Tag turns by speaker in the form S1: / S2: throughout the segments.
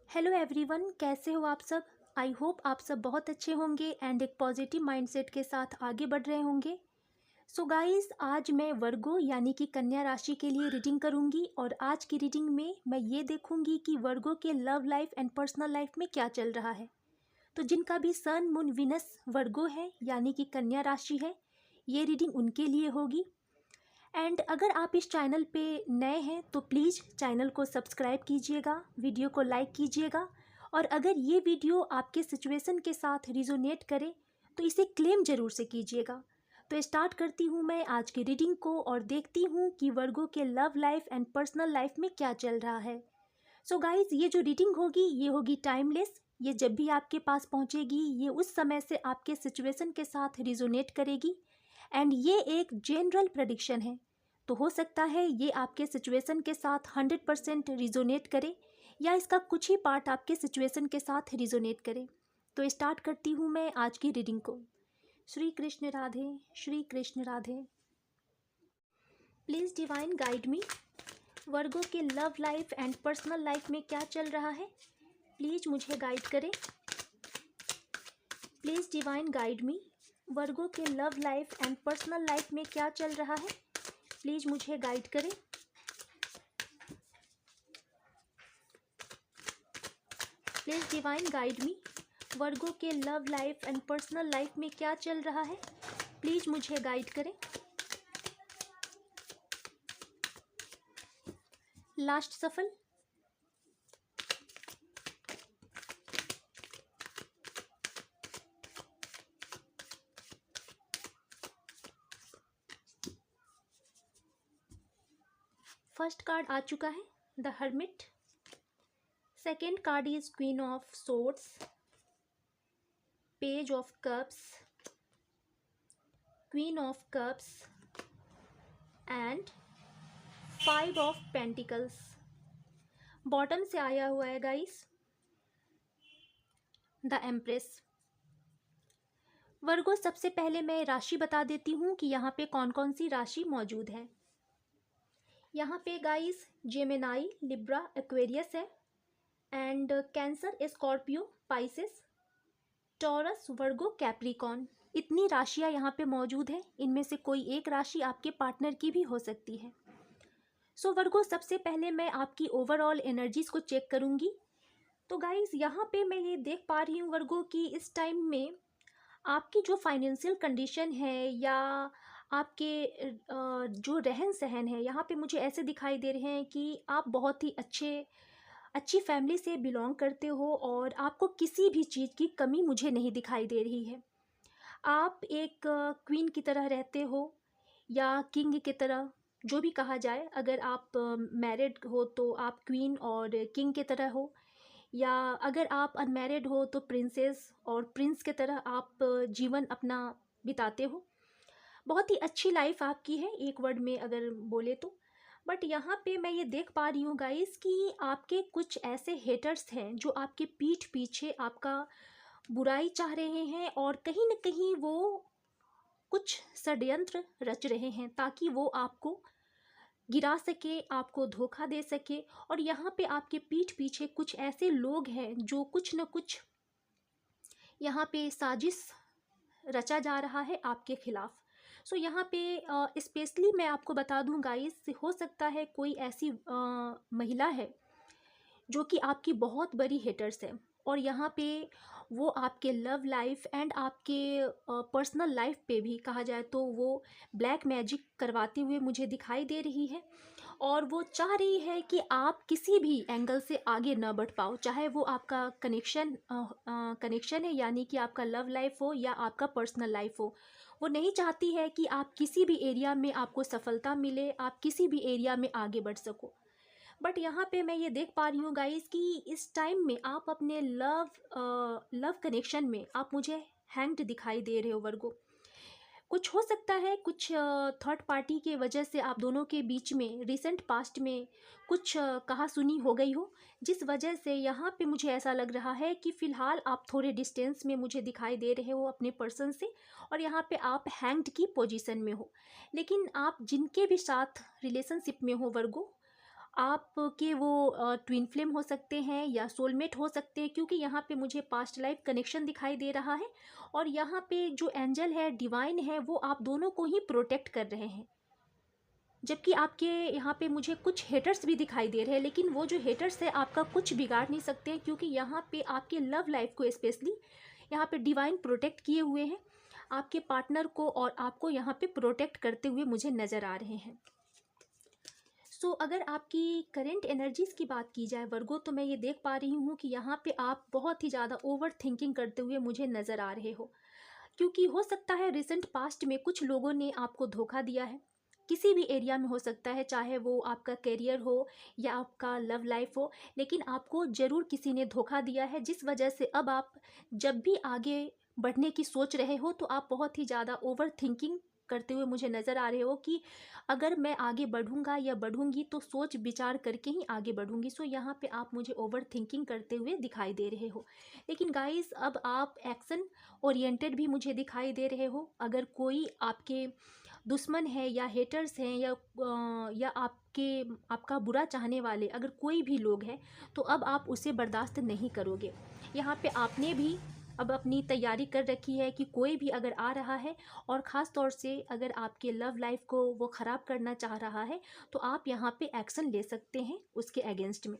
S1: Hello everyone, कैसे हो आप सब। आई होप आप सब बहुत अच्छे होंगे एंड एक पॉजिटिव माइंडसेट के साथ आगे बढ़ रहे होंगे। सो गाइस, आज मैं वर्गो यानी कि कन्या राशि के लिए रीडिंग करूंगी और आज की रीडिंग में मैं ये देखूंगी कि वर्गो के love life and personal life में क्या चल रहा है। तो जिनका भी सन मून विनस वर्गो है यानी कि कन्या राशि है, ये रीडिंग उनके लिए होगी। एंड अगर आप इस चैनल पे नए हैं तो प्लीज़ चैनल को सब्सक्राइब कीजिएगा, वीडियो को लाइक कीजिएगा और अगर ये वीडियो आपके सिचुएशन के साथ रिजोनेट करे तो इसे क्लेम ज़रूर से कीजिएगा। तो स्टार्ट करती हूँ मैं आज की रीडिंग को और देखती हूँ कि वर्गो के love life and personal life में क्या चल रहा है। सो गाइज, ये जो रीडिंग होगी ये होगी टाइमलेस। ये जब भी आपके पास पहुँचेगी ये उस समय से आपके सिचुएशन के साथ रिजोनेट करेगी एंड ये एक जनरल प्रेडिक्शन है। तो हो सकता है ये आपके सिचुएशन के साथ 100% रिजोनेट करे या इसका कुछ ही पार्ट आपके सिचुएशन के साथ रिजोनेट करे। तो स्टार्ट करती हूँ मैं आज की रीडिंग को। Shri Krishna Radhe, Shri Krishna Radhe. Please divine guide me. Virgo के love life and personal life में क्या चल रहा है, प्लीज़ मुझे गाइड करें। Please divine guide me. Virgo के love life and personal life में क्या चल रहा है, प्लीज़ मुझे गाइड करें। Please divine guide me. Virgo के love life and personal life में क्या चल रहा है, प्लीज़ मुझे गाइड करें। लास्ट सफल। फर्स्ट कार्ड आ चुका है, the hermit. Second card is queen of swords, page of cups, queen of cups and 5 of pentacles. Bottom से आया हुआ है गाइस, द एम्प्रेस। वर्गो, सबसे पहले मैं राशि बता देती हूँ कि यहाँ पे कौन कौन सी राशि मौजूद है। यहाँ पे गाइस जेमिनाई, लिब्रा, एक्वेरियस है and cancer, Scorpio, Pisces, taurus, Virgo, Capricorn. इतनी राशियाँ यहाँ पे मौजूद है। इनमें से कोई एक राशि आपके पार्टनर की भी हो सकती है। सो वर्गो, सबसे पहले मैं आपकी ओवरऑल एनर्जीज़ को चेक करूँगी। तो गाइस, यहाँ पे मैं ये देख पा रही हूँ वर्गो कि इस टाइम में आपकी जो फाइनेंशियल कंडीशन है या आपके जो रहन सहन है, यहाँ पे मुझे ऐसे दिखाई दे रहे हैं कि आप बहुत ही अच्छी फैमिली से बिलोंग करते हो और आपको किसी भी चीज़ की कमी मुझे नहीं दिखाई दे रही है। आप एक क्वीन की तरह रहते हो या किंग की तरह, जो भी कहा जाए। अगर आप मैरिड हो तो आप क्वीन और किंग की तरह हो, या अगर आप अनमैरिड हो तो प्रिंसेस और प्रिंस की तरह आप जीवन अपना बिताते हो। बहुत ही अच्छी लाइफ आपकी है, एक वर्ड में अगर बोले तो। बट यहाँ पे मैं ये देख पा रही हूँ गाइस कि आपके कुछ ऐसे हेटर्स हैं जो आपके पीठ पीछे आपका बुराई चाह रहे हैं और कहीं ना कहीं वो कुछ षड्यंत्र रच रहे हैं ताकि वो आपको गिरा सके, आपको धोखा दे सके। और यहाँ पे आपके पीठ पीछे कुछ ऐसे लोग हैं जो कुछ न कुछ यहाँ पे साजिश रचा जा रहा है आपके खिलाफ। सो यहाँ पे स्पेशली मैं आपको बता दूँ गाइस, हो सकता है कोई ऐसी महिला है जो कि आपकी बहुत बड़ी हेटर्स है और यहाँ पे वो आपके लव लाइफ एंड आपके पर्सनल लाइफ पे भी कहा जाए तो वो ब्लैक मैजिक करवाते हुए मुझे दिखाई दे रही है। और वो चाह रही है कि आप किसी भी एंगल से आगे ना बढ़ पाओ, चाहे वो आपका कनेक्शन है यानी कि आपका लव लाइफ हो या आपका पर्सनल लाइफ हो। वो नहीं चाहती है कि आप किसी भी एरिया में आपको सफलता मिले, आप किसी भी एरिया में आगे बढ़ सको। बट यहाँ पे मैं ये देख पा रही हूँ गाइस कि इस टाइम में आप अपने लव कनेक्शन में आप मुझे हैंग्ड दिखाई दे रहे हो वर्गो। कुछ हो सकता है, कुछ थर्ड पार्टी के वजह से आप दोनों के बीच में रिसेंट पास्ट में कुछ कहा सुनी हो गई हो, जिस वजह से यहाँ पे मुझे ऐसा लग रहा है कि फ़िलहाल आप थोड़े डिस्टेंस में मुझे दिखाई दे रहे हो अपने पर्सन से और यहाँ पे आप हैंग्ड की पोजीशन में हो। लेकिन आप जिनके भी साथ रिलेशनशिप में हो वर्गो, आपके वो ट्विन फ्लेम हो सकते हैं या सोलमेट हो सकते हैं, क्योंकि यहाँ पे मुझे पास्ट लाइफ कनेक्शन दिखाई दे रहा है। और यहाँ पे जो एंजल है, डिवाइन है, वो आप दोनों को ही प्रोटेक्ट कर रहे हैं। जबकि आपके यहाँ पे मुझे कुछ हेटर्स भी दिखाई दे रहे हैं, लेकिन वो जो हेटर्स है आपका कुछ बिगाड़ नहीं सकते हैं, क्योंकि यहाँ पे आपके लव लाइफ को स्पेशली यहाँ पे डिवाइन प्रोटेक्ट किए हुए हैं। आपके पार्टनर को और आपको यहाँ पे प्रोटेक्ट करते हुए मुझे नज़र आ रहे हैं। सो अगर आपकी करेंट एनर्जीज़ की बात की जाए वर्गो, तो मैं ये देख पा रही हूँ कि यहाँ पे आप बहुत ही ज़्यादा ओवर थिंकिंग करते हुए मुझे नज़र आ रहे हो, क्योंकि हो सकता है रिसेंट पास्ट में कुछ लोगों ने आपको धोखा दिया है। किसी भी एरिया में हो सकता है, चाहे वो आपका करियर हो या आपका लव लाइफ हो, लेकिन आपको ज़रूर किसी ने धोखा दिया है, जिस वजह से अब आप जब भी आगे बढ़ने की सोच रहे हो तो आप बहुत ही ज़्यादा ओवर थिंकिंग करते हुए मुझे नज़र आ रहे हो कि अगर मैं आगे बढ़ूंगा या बढ़ूंगी तो सोच विचार करके ही आगे बढ़ूंगी। सो यहाँ पे आप मुझे ओवर थिंकिंग करते हुए दिखाई दे रहे हो। लेकिन गाइस, अब आप एक्शन ओरिएंटेड भी मुझे दिखाई दे रहे हो। अगर कोई आपके दुश्मन है या हेटर्स हैं या आपका बुरा चाहने वाले अगर कोई भी लोग हैं, तो अब आप उसे बर्दाश्त नहीं करोगे। यहाँ पे आपने भी अब अपनी तैयारी कर रखी है कि कोई भी अगर आ रहा है और ख़ास तौर से अगर आपके लव लाइफ को वो ख़राब करना चाह रहा है, तो आप यहाँ पे एक्शन ले सकते हैं उसके अगेंस्ट में।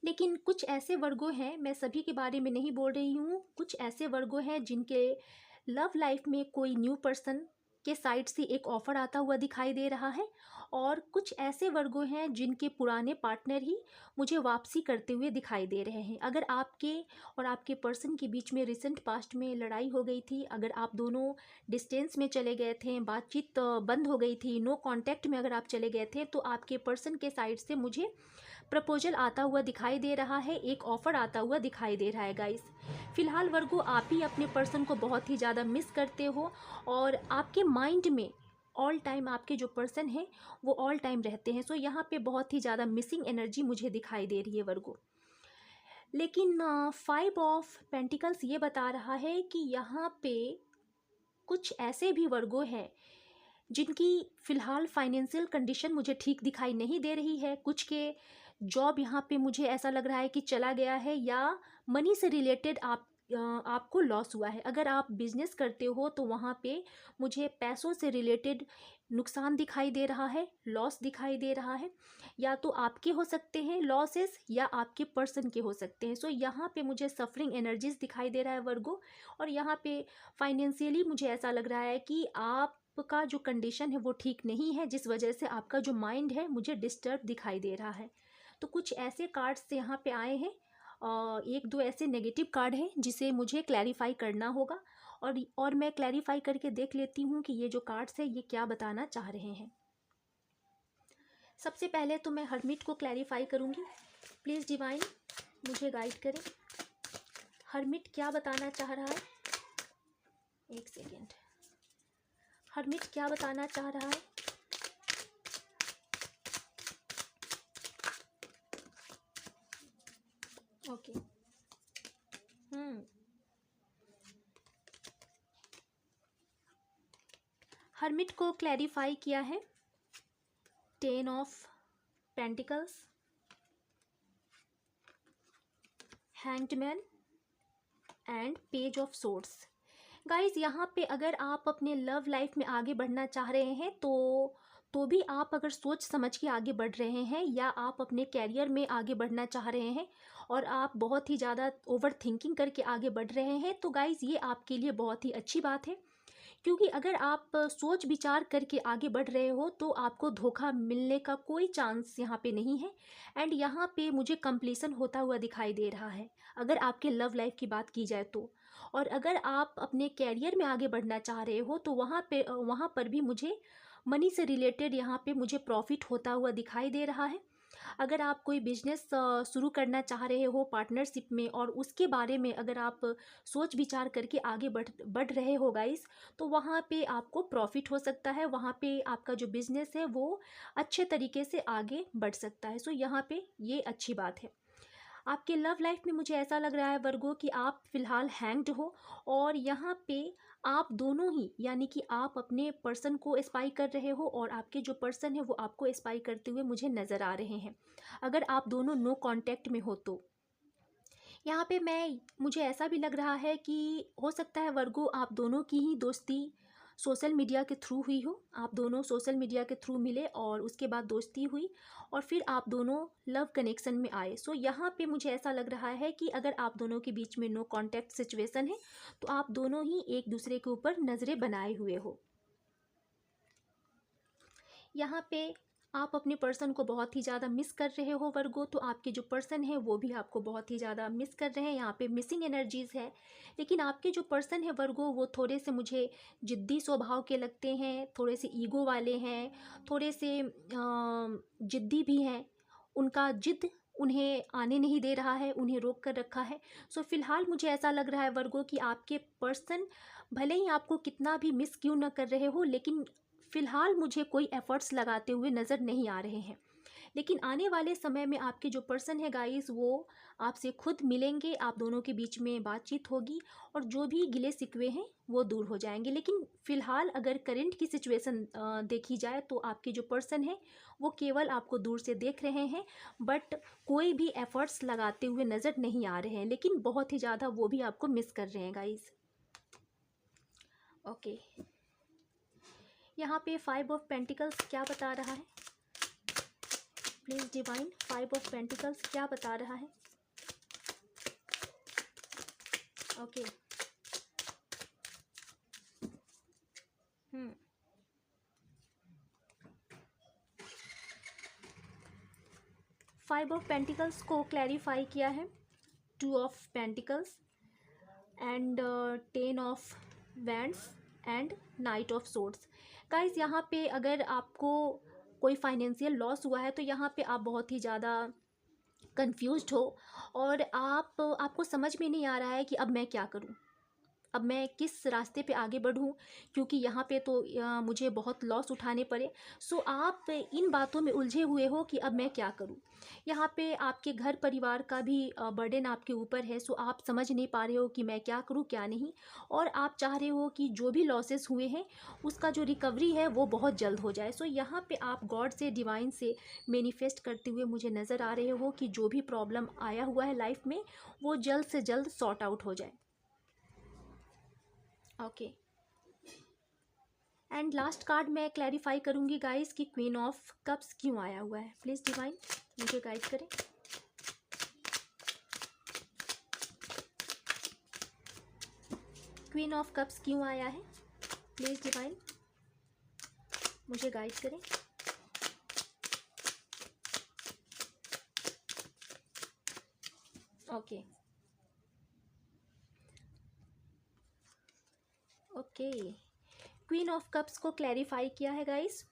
S1: लेकिन कुछ ऐसे वर्गों हैं, मैं सभी के बारे में नहीं बोल रही हूँ, कुछ ऐसे वर्गों हैं जिनके लव लाइफ में कोई न्यू पर्सन के साइड से एक ऑफ़र आता हुआ दिखाई दे रहा है, और कुछ ऐसे वर्गों हैं जिनके पुराने पार्टनर ही मुझे वापसी करते हुए दिखाई दे रहे हैं। अगर आपके और आपके पर्सन के बीच में रिसेंट पास्ट में लड़ाई हो गई थी, अगर आप दोनों डिस्टेंस में चले गए थे, बातचीत बंद हो गई थी, नो कांटेक्ट में अगर आप चले गए थे, तो आपके पर्सन के साइड से मुझे प्रपोजल आता हुआ दिखाई दे रहा है, एक ऑफ़र आता हुआ दिखाई दे रहा है गाइस। फ़िलहाल वर्गो, आप ही अपने पर्सन को बहुत ही ज़्यादा मिस करते हो, और आपके माइंड में ऑल टाइम आपके जो पर्सन हैं वो ऑल टाइम रहते हैं। सो यहाँ पे बहुत ही ज़्यादा मिसिंग एनर्जी मुझे दिखाई दे रही है वर्गो। लेकिन 5 ऑफ पेंटिकल्स ये बता रहा है कि यहाँ पे कुछ ऐसे भी वर्गो हैं जिनकी फ़िलहाल फाइनेंशियल कंडीशन मुझे ठीक दिखाई नहीं दे रही है। कुछ के जॉब यहाँ पे मुझे ऐसा लग रहा है कि चला गया है, या मनी से रिलेटेड आपको लॉस हुआ है। अगर आप बिजनेस करते हो तो वहाँ पे मुझे पैसों से रिलेटेड नुकसान दिखाई दे रहा है, लॉस दिखाई दे रहा है। या तो आपके हो सकते हैं लॉसेस, या आपके पर्सन के हो सकते हैं। सो यहाँ पे मुझे सफरिंग एनर्जीज दिखाई दे रहा है वर्गो। और यहाँ पे फाइनेंशियली मुझे ऐसा लग रहा है कि आपका जो कंडीशन है वो ठीक नहीं है, जिस वजह से आपका जो माइंड है मुझे डिस्टर्ब दिखाई दे रहा है। तो कुछ ऐसे कार्ड्स यहाँ पे आए हैं, एक दो ऐसे नेगेटिव कार्ड हैं जिसे मुझे क्लैरिफाई करना होगा, और मैं क्लैरिफाई करके देख लेती हूँ कि ये जो कार्ड्स हैं ये क्या बताना चाह रहे हैं। सबसे पहले तो मैं हर्मिट को क्लैरिफाई करूँगी। प्लीज़ डिवाइन मुझे गाइड करें, हर्मिट क्या बताना चाह रहा है। एक सेकेंड, हर्मिट क्या बताना चाह रहा है। ओके, हर्मिट को क्लैरिफाई किया है 10 of pentacles, hanged man and page of swords. Guys, यहाँ पे अगर आप अपने लव लाइफ में आगे बढ़ना चाह रहे हैं तो भी आप अगर सोच समझ के आगे बढ़ रहे हैं, या आप अपने कैरियर में आगे बढ़ना चाह रहे हैं और आप बहुत ही ज़्यादा ओवर थिंकिंग करके आगे बढ़ रहे हैं, तो गाइस ये आपके लिए बहुत ही अच्छी बात है। क्योंकि अगर आप सोच विचार करके आगे बढ़ रहे हो तो आपको धोखा मिलने का कोई चांस यहाँ पे नहीं है। एंड यहाँ पे मुझे कंप्लीसन होता हुआ दिखाई दे रहा है अगर आपके लव लाइफ की बात की जाए तो। और अगर आप अपने कैरियर में आगे बढ़ना चाह रहे हो तो वहाँ पर भी मुझे मनी से रिलेटेड यहाँ पे मुझे प्रॉफिट होता हुआ दिखाई दे रहा है। अगर आप कोई बिजनेस शुरू करना चाह रहे हो पार्टनरशिप में, और उसके बारे में अगर आप सोच विचार करके आगे बढ़ रहे हो गाइस, तो वहाँ पे आपको प्रॉफिट हो सकता है, वहाँ पे आपका जो बिजनेस है वो अच्छे तरीके से आगे बढ़ सकता है। सो यहाँ पे ये अच्छी बात है। आपके लव लाइफ में मुझे ऐसा लग रहा है वर्गो कि आप फिलहाल हैंग्ड हो, और यहाँ पे आप दोनों ही, यानी कि आप अपने पर्सन को स्पाई कर रहे हो और आपके जो पर्सन है वो आपको स्पाई करते हुए मुझे नज़र आ रहे हैं, अगर आप दोनों नो कांटेक्ट में हो तो। यहाँ पे मुझे ऐसा भी लग रहा है कि हो सकता है वर्गो आप दोनों की ही दोस्ती सोशल मीडिया के थ्रू हुई हो, आप दोनों सोशल मीडिया के थ्रू मिले और उसके बाद दोस्ती हुई और फिर आप दोनों लव कनेक्शन में आए। सो यहाँ पे मुझे ऐसा लग रहा है कि अगर आप दोनों के बीच में नो कांटेक्ट सिचुएशन है तो आप दोनों ही एक दूसरे के ऊपर नज़रें बनाए हुए हो। यहाँ पे आप अपने पर्सन को बहुत ही ज़्यादा मिस कर रहे हो वर्गो, तो आपके जो पर्सन है वो भी आपको बहुत ही ज़्यादा मिस कर रहे हैं। यहाँ पे मिसिंग एनर्जीज़ है, लेकिन आपके जो पर्सन है वर्गो वो थोड़े से मुझे जिद्दी स्वभाव के लगते हैं, थोड़े से ईगो वाले हैं, थोड़े से जिद्दी भी हैं। उनका जिद उन्हें आने नहीं दे रहा है, उन्हें रोक कर रखा है। सो फिलहाल मुझे ऐसा लग रहा है वर्गो कि आपके पर्सन भले ही आपको कितना भी मिस क्यों न कर रहे हो, लेकिन फ़िलहाल मुझे कोई एफ़र्ट्स लगाते हुए नज़र नहीं आ रहे हैं। लेकिन आने वाले समय में आपके जो पर्सन है गाइस वो आपसे खुद मिलेंगे, आप दोनों के बीच में बातचीत होगी और जो भी गिले शिकवे हैं वो दूर हो जाएंगे। लेकिन फ़िलहाल अगर करंट की सिचुएशन देखी जाए तो आपके जो पर्सन है वो केवल आपको दूर से देख रहे हैं, बट कोई भी एफ़र्ट्स लगाते हुए नज़र नहीं आ रहे हैं, लेकिन बहुत ही ज़्यादा वो भी आपको मिस कर रहे हैं गाइस। ओके, यहाँ पे 5 ऑफ पेंटिकल्स क्या बता रहा है? प्लीज़ डिवाइन, 5 ऑफ पेंटिकल्स क्या बता रहा है? ओके, 5 ऑफ पेंटिकल्स को क्लैरिफाई किया है 2 of pentacles and 10 of wands and night of swords. Guys यहाँ पे अगर आपको कोई फाइनेंशियल लॉस हुआ है तो यहाँ पे आप बहुत ही ज़्यादा कंफ्यूज्ड हो और आपको समझ में नहीं आ रहा है कि अब मैं क्या करूँ, अब मैं किस रास्ते पे आगे बढ़ूँ, क्योंकि यहाँ पे तो मुझे बहुत लॉस उठाने पड़े। सो आप इन बातों में उलझे हुए हो कि अब मैं क्या करूँ। यहाँ पे आपके घर परिवार का भी बर्डन आपके ऊपर है, सो आप समझ नहीं पा रहे हो कि मैं क्या करूँ क्या नहीं, और आप चाह रहे हो कि जो भी लॉसेस हुए हैं उसका जो रिकवरी है वो बहुत जल्द हो जाए। सो यहाँ पे आप गॉड से, डिवाइन से मैनिफेस्ट करते हुए मुझे नज़र आ रहे हो कि जो भी प्रॉब्लम आया हुआ है लाइफ में वो जल्द से जल्द सॉर्ट आउट हो जाए। ओके, एंड लास्ट कार्ड मैं क्लैरिफाई करूंगी गाइस कि क्वीन ऑफ कप्स क्यों आया हुआ है। प्लीज़ डिवाइन मुझे गाइड करें। क्वीन ऑफ कप्स क्यों आया है? प्लीज़ डिवाइन मुझे गाइड करें। Okay okay, queen of cups को क्लैरिफाई किया है guys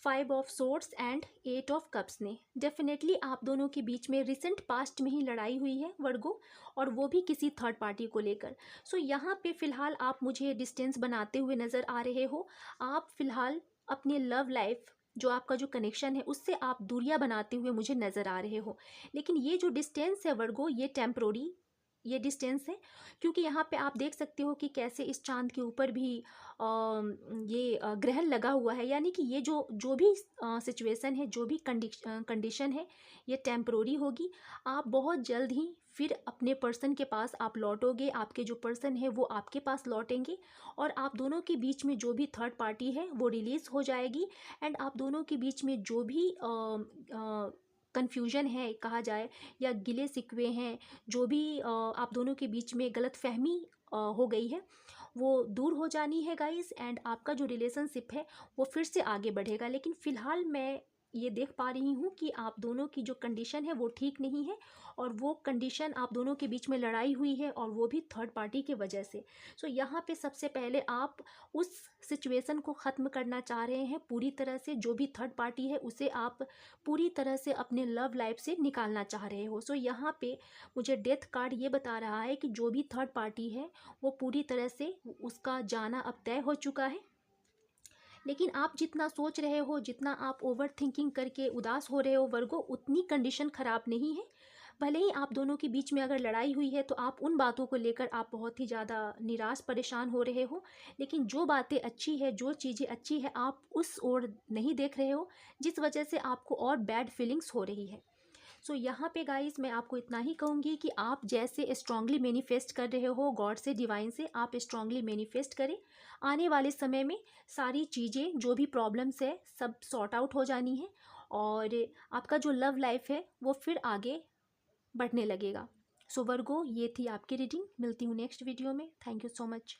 S1: 5 of swords and 8 of cups ने। डेफिनेटली आप दोनों के बीच में रिसेंट पास्ट में ही लड़ाई हुई है वर्गो, और वो भी किसी थर्ड पार्टी को लेकर। सो यहाँ पे फ़िलहाल आप मुझे डिस्टेंस बनाते हुए नज़र आ रहे हो। आप फ़िलहाल अपने लव लाइफ, जो आपका जो कनेक्शन है उससे आप दूरियां बनाते हुए मुझे नज़र आ रहे हो। लेकिन ये जो डिस्टेंस है वर्गो ये टेम्प्रोरी ये डिस्टेंस है, क्योंकि यहाँ पे आप देख सकते हो कि कैसे इस चांद के ऊपर भी ये ग्रहण लगा हुआ है, यानी कि ये जो जो भी सिचुएशन है, जो भी कंडीशन है, ये टेम्प्रोरी होगी। आप बहुत जल्द ही फिर अपने पर्सन के पास आप लौटोगे, आपके जो पर्सन है वो आपके पास लौटेंगे, और आप दोनों के बीच में जो भी थर्ड पार्टी है वो रिलीज़ हो जाएगी। एंड आप दोनों के बीच में जो भी कन्फ्यूजन है कहा जाए, या गिले शिकवे हैं, जो भी आप दोनों के बीच में गलतफहमी हो गई है, वो दूर हो जानी है गाइस। एंड आपका जो रिलेशनशिप है वो फिर से आगे बढ़ेगा। लेकिन फ़िलहाल मैं ये देख पा रही हूँ कि आप दोनों की जो कंडीशन है वो ठीक नहीं है, और वो कंडीशन आप दोनों के बीच में लड़ाई हुई है, और वो भी थर्ड पार्टी की वजह से। सो यहाँ पे सबसे पहले आप उस सिचुएशन को ख़त्म करना चाह रहे हैं पूरी तरह से। जो भी थर्ड पार्टी है उसे आप पूरी तरह से अपने लव लाइफ से निकालना चाह रहे हो। सो यहाँ पे मुझे डेथ कार्ड ये बता रहा है कि जो भी थर्ड पार्टी है वो पूरी तरह से उसका जाना अब तय हो चुका है। लेकिन आप जितना सोच रहे हो, जितना आप ओवर थिंकिंग करके उदास हो रहे हो वर्गो, उतनी कंडीशन ख़राब नहीं है। भले ही आप दोनों के बीच में अगर लड़ाई हुई है तो आप उन बातों को लेकर आप बहुत ही ज़्यादा निराश परेशान हो रहे हो, लेकिन जो बातें अच्छी है, जो चीज़ें अच्छी है, आप उस ओर नहीं देख रहे हो, जिस वजह से आपको और बैड फीलिंग्स हो रही है। सो यहाँ पे गाइस मैं आपको इतना ही कहूँगी कि आप जैसे स्ट्रांगली मैनिफेस्ट कर रहे हो गॉड से, डिवाइन से, आप स्ट्रांगली मैनिफेस्ट करें। आने वाले समय में सारी चीज़ें जो भी प्रॉब्लम्स है सब सॉर्ट आउट हो जानी है और आपका जो लव लाइफ है वो फिर आगे बढ़ने लगेगा। सो वर्गो, ये थी आपकी रीडिंग। मिलती हूँ नेक्स्ट वीडियो में। Thank you so much.